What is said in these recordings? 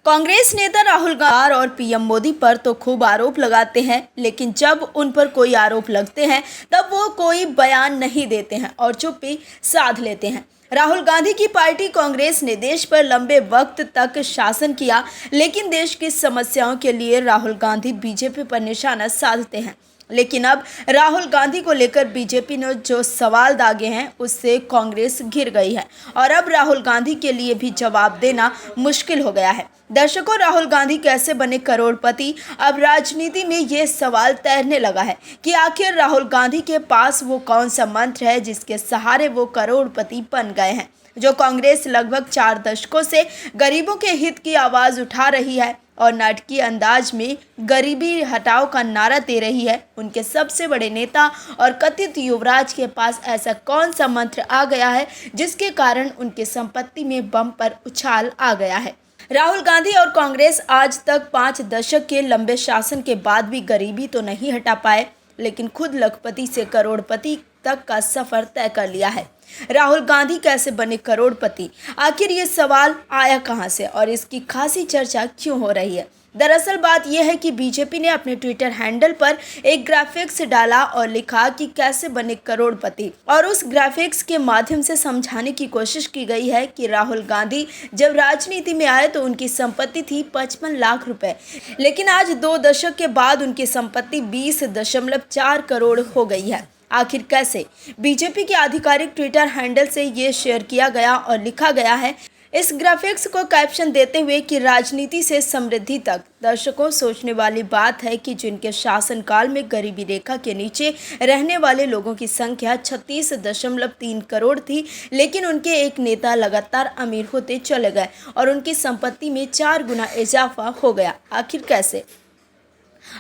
कांग्रेस नेता राहुल गांधी और पीएम मोदी पर तो खूब आरोप लगाते हैं, लेकिन जब उन पर कोई आरोप लगते हैं तब वो कोई बयान नहीं देते हैं और चुप्पी साध लेते हैं। राहुल गांधी की पार्टी कांग्रेस ने देश पर लंबे वक्त तक शासन किया, लेकिन देश की समस्याओं के लिए राहुल गांधी बीजेपी पर निशाना साधते हैं। लेकिन अब राहुल गांधी को लेकर बीजेपी ने जो सवाल दागे हैं उससे कांग्रेस घिर गई है और अब राहुल गांधी के लिए भी जवाब देना मुश्किल हो गया है। दर्शकों, राहुल गांधी कैसे बने करोड़पति? अब राजनीति में ये सवाल तैरने लगा है कि आखिर राहुल गांधी के पास वो कौन सा मंत्र है जिसके सहारे वो करोड़पति बन गए हैं। जो कांग्रेस लगभग 4 दशकों से गरीबों के हित की आवाज उठा रही है और नाटकीय अंदाज में गरीबी हटाओ का नारा दे रही है, उनके सबसे बड़े नेता और कथित युवराज के पास ऐसा कौन सा मंत्र आ गया है जिसके कारण उनकी संपत्ति में बम पर उछाल आ गया है। राहुल गांधी और कांग्रेस आज तक 5 दशक के लंबे शासन के बाद भी गरीबी तो नहीं हटा पाए, लेकिन खुद लखपति से करोड़पति तक का सफर तय कर लिया है। राहुल गांधी कैसे बने करोड़पति? आखिर ये सवाल आया कहां से और इसकी खासी चर्चा क्यों हो रही है? दरअसल बात यह है कि बीजेपी ने अपने ट्विटर हैंडल पर एक ग्राफिक्स डाला और लिखा कि कैसे बने करोड़पति, और उस ग्राफिक्स के माध्यम से समझाने की कोशिश की गई है कि राहुल गांधी जब राजनीति में आए तो उनकी संपत्ति थी 55 लाख रुपए, लेकिन आज 2 दशक के बाद उनकी संपत्ति 20.4 करोड़ हो गई है। आखिर कैसे? बीजेपी के आधिकारिक ट्विटर हैंडल से ये शेयर किया गया और लिखा गया है इस ग्राफिक्स को कैप्शन देते हुए कि राजनीति से समृद्धि तक। दर्शकों, सोचने वाली बात है कि जिनके शासनकाल में गरीबी रेखा के नीचे रहने वाले लोगों की संख्या 36.3 करोड़ थी, लेकिन उनके एक नेता लगातार अमीर होते चले गए और उनकी संपत्ति में 4 गुना इजाफा हो गया। आखिर कैसे?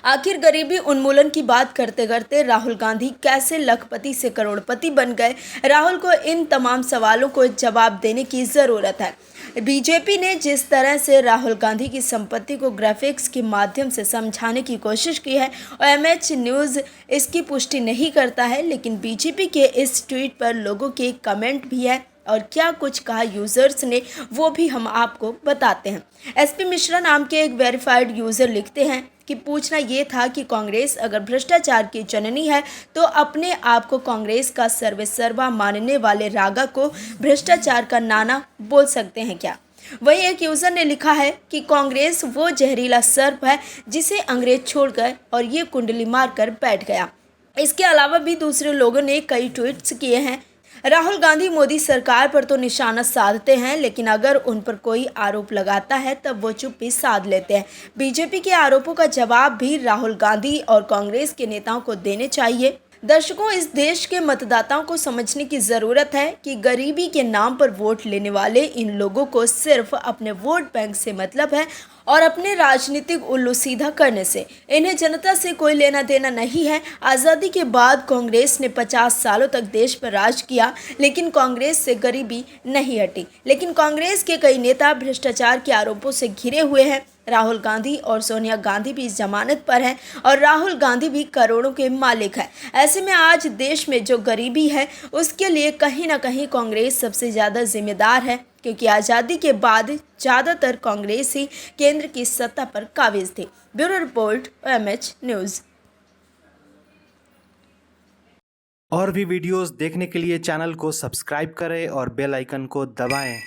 आखिर गरीबी उन्मूलन की बात करते करते राहुल गांधी कैसे लखपति से करोड़पति बन गए? राहुल को इन तमाम सवालों को जवाब देने की ज़रूरत है। बीजेपी ने जिस तरह से राहुल गांधी की संपत्ति को ग्राफिक्स के माध्यम से समझाने की कोशिश की है और एमएच न्यूज़ इसकी पुष्टि नहीं करता है, लेकिन बीजेपी के इस ट्वीट पर लोगों के कमेंट भी है और क्या कुछ कहा यूजर्स ने वो भी हम आपको बताते हैं। एसपी मिश्रा नाम के एक वेरीफाइड यूज़र लिखते हैं कि पूछना ये था कि कांग्रेस अगर भ्रष्टाचार की जननी है तो अपने आप को कांग्रेस का सर्वेसर्वा मानने वाले रागा को भ्रष्टाचार का नाना बोल सकते हैं क्या? वहीं एक यूज़र ने लिखा है कि कांग्रेस वो जहरीला सर्प है जिसे अंग्रेज छोड़ गए और ये कुंडली मारकर बैठ गया। इसके अलावा भी दूसरे लोगों ने कई ट्वीट्स किए हैं। राहुल गांधी मोदी सरकार पर तो निशाना साधते हैं, लेकिन अगर उन पर कोई आरोप लगाता है तब वो चुप्पी साध लेते हैं। बीजेपी के आरोपों का जवाब भी राहुल गांधी और कांग्रेस के नेताओं को देने चाहिए। दर्शकों, इस देश के मतदाताओं को समझने की ज़रूरत है कि गरीबी के नाम पर वोट लेने वाले इन लोगों को सिर्फ अपने वोट बैंक से मतलब है और अपने राजनीतिक उल्लू सीधा करने से। इन्हें जनता से कोई लेना देना नहीं है। आज़ादी के बाद कांग्रेस ने 50 सालों तक देश पर राज किया, लेकिन कांग्रेस से गरीबी नहीं हटी। लेकिन कांग्रेस के कई नेता भ्रष्टाचार के आरोपों से घिरे हुए हैं। राहुल गांधी और सोनिया गांधी भी जमानत पर हैं और राहुल गांधी भी करोड़ों के मालिक हैं। ऐसे में आज देश में जो गरीबी है उसके लिए कहीं ना कहीं कांग्रेस सबसे ज़्यादा जिम्मेदार है, क्योंकि आज़ादी के बाद ज़्यादातर कांग्रेस ही केंद्र की सत्ता पर काबिज थी। Bureau report, MH news. और भी वीडियोस देखने के लिए चैनल को सब्सक्राइब करें और बेल आइकन को दबाएं।